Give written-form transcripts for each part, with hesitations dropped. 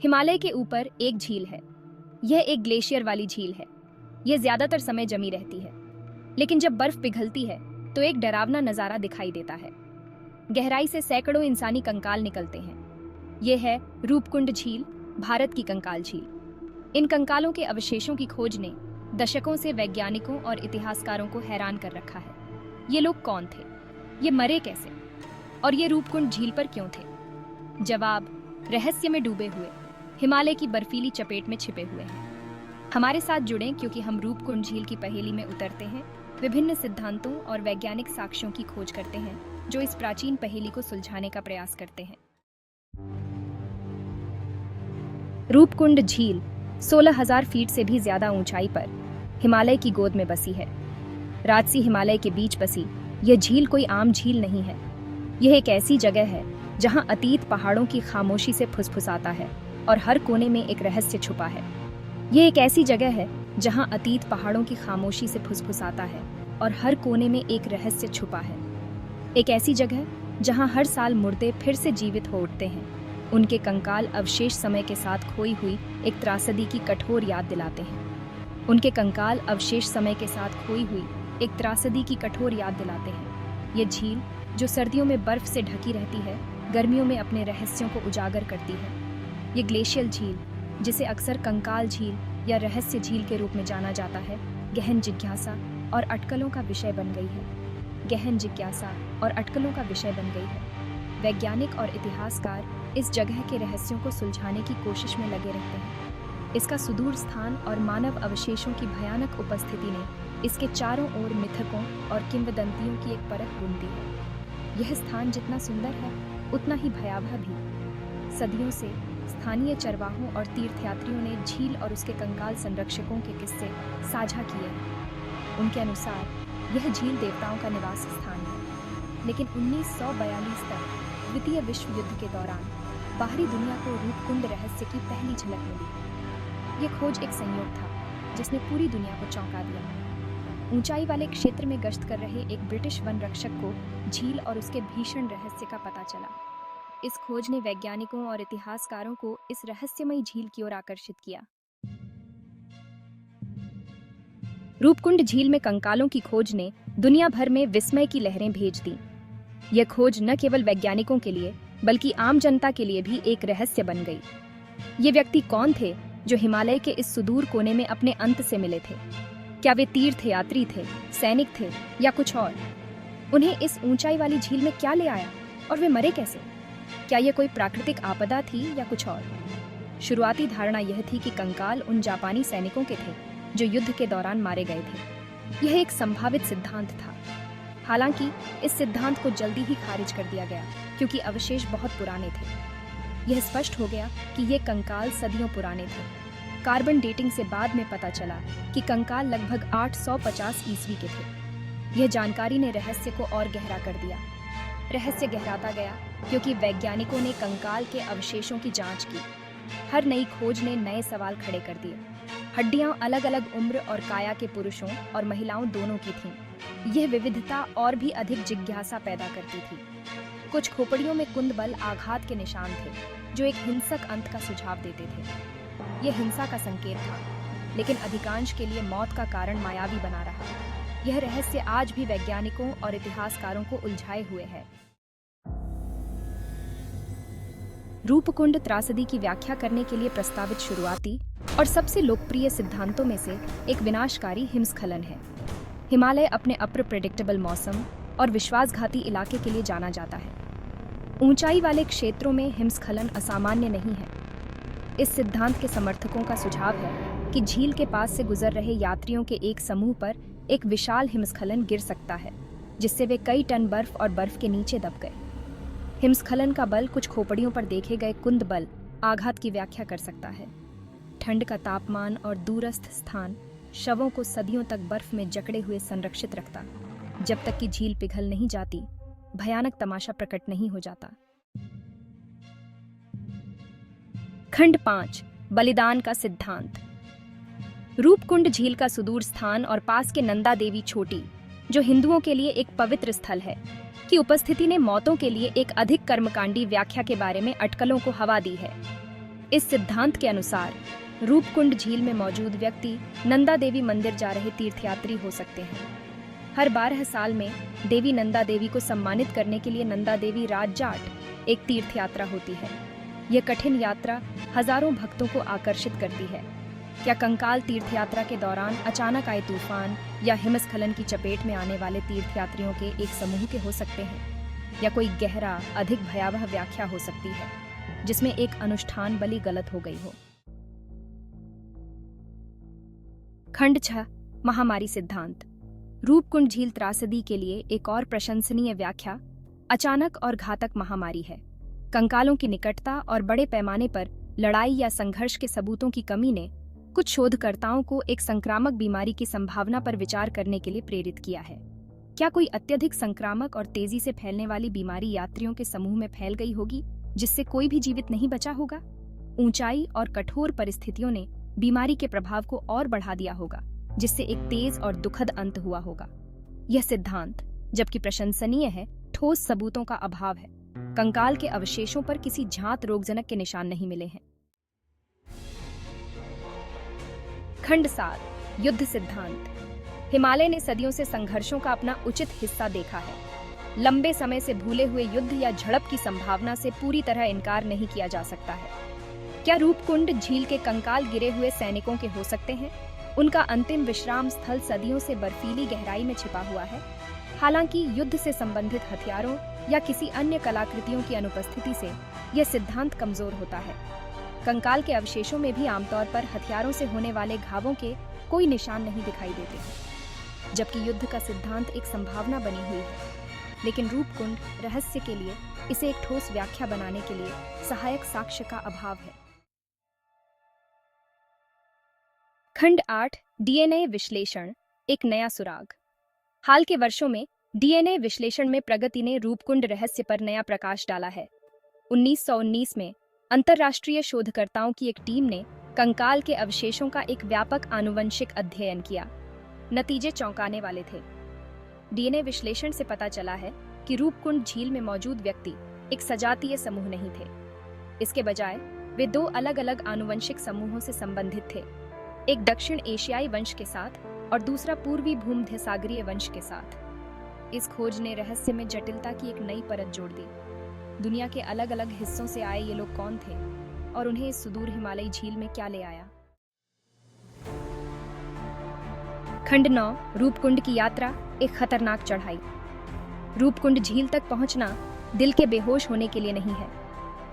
हिमालय के ऊपर एक झील है। यह एक ग्लेशियर वाली झील है। यह ज्यादातर समय जमी रहती है, लेकिन जब बर्फ पिघलती है तो एक डरावना नजारा दिखाई देता है। गहराई से सैकड़ों इंसानी कंकाल निकलते हैं। यह है रूपकुंड झील, भारत की कंकाल झील। इन कंकालों के अवशेषों की खोज ने दशकों से वैज्ञानिकों और इतिहासकारों को हैरान कर रखा है। ये लोग कौन थे, ये मरे कैसे, और ये रूपकुंड झील पर क्यों थे? जवाब रहस्य में डूबे हुए, हिमालय की बर्फीली चपेट में छिपे हुए हैं। हमारे साथ जुड़ें, क्योंकि हम रूपकुंड झील की पहेली में उतरते हैं, विभिन्न सिद्धांतों और वैज्ञानिक साक्ष्यों की खोज करते हैं जो इस प्राचीन पहेली को सुलझाने का प्रयास करते हैं। रूपकुंड झील 16,000 फीट से भी ज्यादा ऊंचाई पर हिमालय की गोद में बसी है। राजसी हिमालय के बीच बसी यह झील कोई आम झील नहीं है। यह एक ऐसी जगह है जहां अतीत पहाड़ों की खामोशी से फुसफुसाता है और हर कोने में एक रहस्य छुपा है। यह एक ऐसी जगह है जहां अतीत पहाड़ों की खामोशी से फुसफुसाता है और हर कोने में एक रहस्य छुपा है। एक ऐसी जगह जहां हर साल मुर्दे फिर से जीवित हो उठते हैं। उनके कंकाल अवशेष समय के साथ खोई हुई एक त्रासदी की कठोर याद दिलाते हैं। उनके कंकाल अवशेष समय के साथ खोई हुई एक त्रासदी की कठोर याद दिलाते हैं। ये झील जो सर्दियों में बर्फ से ढकी रहती है, गर्मियों में अपने रहस्यों को उजागर करती है। ये ग्लेशियल झील, जिसे अक्सर कंकाल झील या रहस्य झील के रूप में जाना जाता है, गहन जिज्ञासा और अटकलों का विषय बन गई है। गहन जिज्ञासा और अटकलों का विषय बन गई है। वैज्ञानिक और इतिहासकार इस जगह के रहस्यों को सुलझाने की कोशिश में लगे रहते हैं। इसका सुदूर स्थान और मानव अवशेषों की भयानक उपस्थिति ने इसके चारों ओर मिथकों और किंवदंतियों की एक परत बुन दी है। यह स्थान जितना सुंदर है, उतना ही भयावह भी। सदियों से स्थानीय चरवाहों और तीर्थयात्रियों ने झील और उसके कंकाल संरक्षकों के किस्से साझा किए हैं। उनके अनुसार यह झील देवताओं का निवास स्थान है, लेकिन 1942 तक द्वितीय विश्व युद्ध के दौरान बाहरी दुनिया को रूपकुंड रहस्य की पहली झलक मिली। यह खोज एक संयोग था जिसने पूरी दुनिया को चौंका दिया। ऊंचाई वाले क्षेत्र में गश्त कर रहे एक ब्रिटिश वन रक्षक को झील और उसके भीषण रहस्य का पता चला। इस खोज ने वैज्ञानिकों और इतिहासकारों को इस रहस्यमयी झील की ओर आकर्षित किया। रूपकुंड झील में कंकालों की खोज ने दुनिया भर में विस्मय की लहरें भेज दी। यह खोज न केवल वैज्ञानिकों के लिए बल्कि आम जनता के लिए भी एक रहस्य बन गई। ये व्यक्ति कौन थे जो हिमालय के इस सुदूर कोने में अपने अंत से मिले थे? क्या वे तीर्थयात्री थे, सैनिक थे, या कुछ और? उन्हें इस ऊंचाई वाली झील में क्या ले आया, और वे मरे कैसे? क्या यह कोई प्राकृतिक आपदा थी या कुछ और? शुरुआती धारणा यह थी कि कंकाल उन जापानी सैनिकों के थे जो युद्ध के दौरान मारे गए थे। यह एक संभावित सिद्धांत था। हालांकि इस सिद्धांत को जल्दी ही खारिज कर दिया गया, क्योंकि अवशेष बहुत पुराने थे। यह स्पष्ट हो गया कि ये कंकाल सदियों पुराने थे। कार्बन डेटिंग से बाद में पता चला कि कंकाल लगभग 850 ईस्वी के थे। यह जानकारी ने रहस्य को और गहरा कर दिया। रहस्य गहराता गया क्योंकि वैज्ञानिकों ने कंकाल के अवशेषों की जांच की। हर नई खोज ने नए सवाल खड़े कर दिए। हड्डियां अलग अलग उम्र और काया के पुरुषों और महिलाओं दोनों की थीं। यह विविधता और भी अधिक जिज्ञासा पैदा करती थी। कुछ खोपड़ियों में कुंदबल आघात के निशान थे, जो एक हिंसक अंत का सुझाव देते थे। यह हिंसा का संकेत था, लेकिन अधिकांश के लिए मौत का कारण मायावी बना रहा। यह रहस्य आज भी वैज्ञानिकों और इतिहासकारों को उलझाए हुए है। रूपकुंड त्रासदी की व्याख्या करने के लिए प्रस्तावित शुरुआती और सबसे लोकप्रिय सिद्धांतों में से एक विनाशकारी हिमस्खलन है। हिमालय अपने अप्रिडिक्टेबल मौसम और विश्वासघाती इलाके के लिए जाना जाता है। ऊंचाई वाले क्षेत्रों में हिमस्खलन असामान्य नहीं है। इस सिद्धांत के समर्थकों का सुझाव है कि झील के पास से गुजर रहे यात्रियों के एक समूह पर एक विशाल हिमस्खलन गिर सकता है, जिससे वे कई टन बर्फ और बर्फ के नीचे दब गए। हिमस्खलन का बल कुछ खोपड़ियों पर देखे गए कुंद बल आघात की व्याख्या कर सकता है। ठंड का तापमान और दूरस्थ स्थान शवों को सदियों तक बर्फ में जकड़े हुए संरक्षित रखता। जब तक कि झील पिघल नहीं जाती, भयानक तमाशा प्रकट नहीं हो जाता। खंड 5, बलिदान का सिद्धांत। रूपकुंड झील का सुदूर स्थान और पास के नंदा देवी चोटी, जो हिंदुओं के लिए एक पवित्र स्थल है, की उपस्थिति ने मौतों के लिए एक अधिक कर्मकांडी व्याख्या के बारे में अटकलों को हवा दी है। इस सिद्धांत के अनुसार रूपकुंड झील में मौजूद व्यक्ति नंदा देवी मंदिर जा रहे तीर्थयात्री हो सकते हैं। हर 12 साल में देवी नंदा देवी को सम्मानित करने के लिए नंदा देवी राज जाट एक तीर्थ यात्रा होती है। यह कठिन यात्रा हजारों भक्तों को आकर्षित करती है। क्या कंकाल तीर्थ यात्रा के दौरान अचानक आए तूफान या हिमस्खलन की चपेट में आने वाले तीर्थयात्रियों के एक समूह के हो सकते हैं, या कोई गहरा अधिक भयावह व्याख्या हो सकती है जिसमें एक अनुष्ठान बलि गलत हो गई हो। खंड 6 महामारी सिद्धांत। रूपकुंड झील त्रासदी के लिए एक और प्रशंसनीय व्याख्या अचानक और घातक महामारी है। कंकालों की निकटता और बड़े पैमाने पर लड़ाई या संघर्ष के सबूतों की कमी ने कुछ शोधकर्ताओं को एक संक्रामक बीमारी की संभावना पर विचार करने के लिए प्रेरित किया है। क्या कोई अत्यधिक संक्रामक और तेजी से फैलने वाली बीमारी यात्रियों के समूह में फैल गई होगी जिससे कोई भी जीवित नहीं बचा होगा? ऊंचाई और कठोर परिस्थितियों ने बीमारी के प्रभाव को और बढ़ा दिया होगा, जिससे एक तेज और दुखद अंत हुआ होगा। यह सिद्धांत, जबकि प्रशंसनीय है, ठोस सबूतों का अभाव है। कंकाल के अवशेषों पर किसी झांत रोगजनक के निशान नहीं मिले हैं। खंड 7 युद्ध सिद्धांत। हिमालय ने सदियों से संघर्षों का अपना उचित हिस्सा देखा है। लंबे समय से भूले हुए युद्ध या झड़प की संभावना से पूरी तरह इनकार नहीं किया जा सकता है। क्या रूपकुंड झील के कंकाल गिरे हुए सैनिकों के हो सकते हैं? उनका अंतिम विश्राम स्थल सदियों से बर्फीली गहराई में छिपा हुआ है। हालांकि युद्ध से संबंधित हथियारों या किसी अन्य कलाकृतियों की अनुपस्थिति से यह सिद्धांत कमजोर होता है। कंकाल के अवशेषों में भी आमतौर पर हथियारों से होने वाले घावों के कोई निशान नहीं दिखाई देते हैं, जबकि युद्ध का सिद्धांत एक संभावना बनी हुई है। लेकिन रूपकुंड रहस्य के लिए इसे एक ठोस व्याख्या बनाने के लिए सहायक साक्ष्य का अभाव है। खंड 8 डीएनए विश्लेषण, एक नया सुराग। हाल के वर्षों में डीएनए विश्लेषण में प्रगति ने रूपकुंड रहस्य पर नया प्रकाश डाला है। 1919 में अंतर्राष्ट्रीय शोधकर्ताओं की एक टीम ने कंकाल के अवशेषों का एक व्यापक आनुवंशिक अध्ययन किया। नतीजे चौंकाने वाले थे। डीएनए विश्लेषण से पता चला है कि रूपकुंड झील में मौजूद व्यक्ति एक सजातीय समूह नहीं थे। इसके बजाय वे 2 अलग-अलग आनुवंशिक समूहों से संबंधित थे, एक दक्षिण एशियाई वंश के साथ और दूसरा पूर्वी भूमध्य सागरीय वंश के साथ। इस खोज ने रहस्य में जटिलता की एक नई परत जोड़ दी। दुनिया के अलग अलग हिस्सों से आए ये लोग कौन थे और उन्हें इस सुदूर हिमालयी झील में क्या ले आया? खंड 9 रूपकुंड की यात्रा, एक खतरनाक चढ़ाई। रूपकुंड झील तक पहुंचना दिल के बेहोश होने के लिए नहीं है।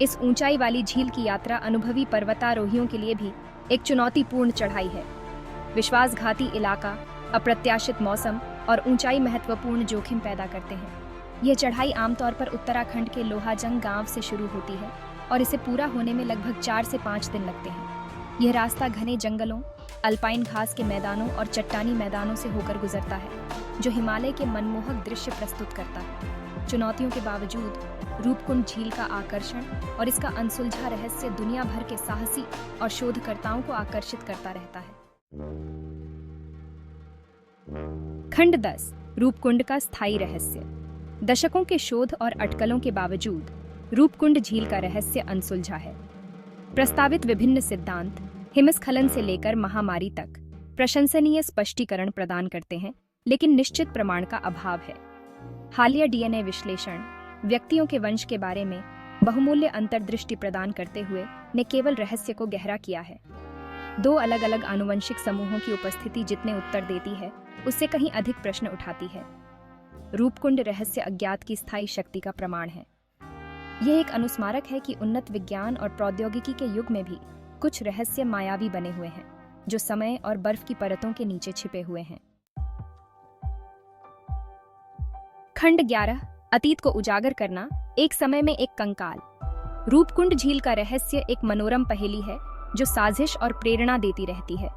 इस ऊंचाई वाली झील की यात्रा अनुभवी पर्वतारोहियों के लिए भी एक चुनौतीपूर्ण चढ़ाई है। विश्वासघाती इलाका, अप्रत्याशित मौसम और ऊंचाई महत्वपूर्ण जोखिम पैदा करते हैं। यह चढ़ाई आमतौर पर उत्तराखंड के लोहाजंग गांव से शुरू होती है और इसे पूरा होने में लगभग 4 से 5 दिन लगते हैं। यह रास्ता घने जंगलों, अल्पाइन घास के मैदानों और चट्टानी मैदानों से होकर गुजरता है, जो हिमालय के मनमोहक दृश्य प्रस्तुत करता है। चुनौतियों के बावजूद रूपकुंड झील का आकर्षण और इसका अनसुलझा रहस्य दुनिया भर के साहसी और शोधकर्ताओं को आकर्षित करता रहता है। खंड 10 रूपकुंड का स्थायी रहस्य। दशकों के शोध और अटकलों के बावजूद रूपकुंड झील का रहस्य अनसुलझा है। प्रस्तावित विभिन्न सिद्धांत हिमस्खलन से लेकर महामारी तक प्रशंसनीय स्पष्टीकरण प्रदान करते हैं, लेकिन निश्चित प्रमाण का अभाव है। हालिया डीएनए विश्लेषण व्यक्तियों के वंश के बारे में बहुमूल्य अंतर्दृष्टि प्रदान करते हुए ने केवल रहस्य को गहरा किया है। 2 अलग-अलग आनुवंशिक समूहों की उपस्थिति जितने उत्तर देती है, उससे कहीं अधिक प्रश्न उठाती है। रूपकुंड रहस्य अज्ञात की स्थायी शक्ति का प्रमाण है। यह एक अनुस्मारक है कि उन्नत विज्ञान और प्रौद्योगिकी के युग में भी कुछ रहस्य मायावी बने हुए हैं, जो समय और बर्फ की परतों के नीचे छिपे हुए हैं। खंड 11 अतीत को उजागर करना, एक समय में एक कंकाल। रूपकुंड झील का रहस्य एक मनोरम पहेली है जो साजिश और प्रेरणा देती रहती है।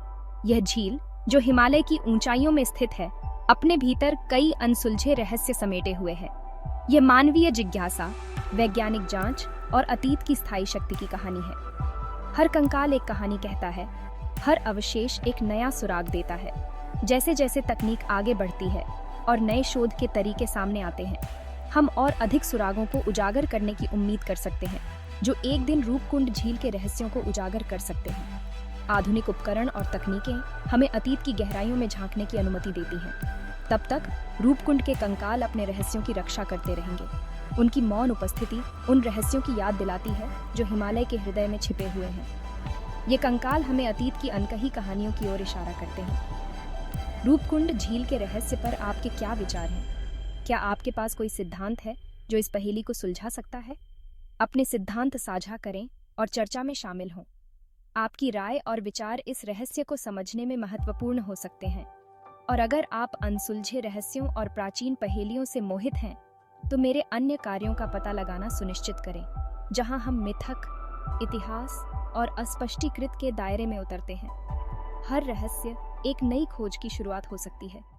यह झील, जो हिमालय की ऊंचाइयों में स्थित है, अपने भीतर कई अनसुलझे रहस्य समेटे हुए है। यह मानवीय जिज्ञासा, वैज्ञानिक जांच और अतीत की स्थायी शक्ति की कहानी है। हर कंकाल एक कहानी कहता है, हर अवशेष एक नया सुराग देता है। जैसे जैसे तकनीक आगे बढ़ती है और नए शोध के तरीके सामने आते हैं, हम और अधिक सुरागों को उजागर करने की उम्मीद कर सकते हैं। जो एक दिन रूपकुंड झील के रहस्यों को उजागर कर सकते हैं। आधुनिक उपकरण और तकनीकें हमें अतीत की गहराइयों में झांकने की अनुमति देती हैं। तब तक रूपकुंड के कंकाल अपने रहस्यों की रक्षा करते रहेंगे। उनकी मौन उपस्थिति उन रहस्यों की याद दिलाती है जो हिमालय के हृदय में छिपे हुए हैं। ये कंकाल हमें अतीत की अनकही कहानियों की ओर इशारा करते हैं। रूपकुंड झील के रहस्य पर आपके क्या विचार हैं? क्या आपके पास कोई सिद्धांत है जो इस पहेली को सुलझा सकता है? अपने सिद्धांत साझा करें और चर्चा में शामिल हों। आपकी राय और विचार इस रहस्य को समझने में महत्वपूर्ण हो सकते हैं। और अगर आप अनसुलझे रहस्यों और प्राचीन पहेलियों से मोहित हैं, तो मेरे अन्य कार्यों का पता लगाना सुनिश्चित करें, जहां हम मिथक, इतिहास और अस्पष्टीकृत के दायरे में उतरते हैं। हर रहस्य एक नई खोज की शुरुआत हो सकती है।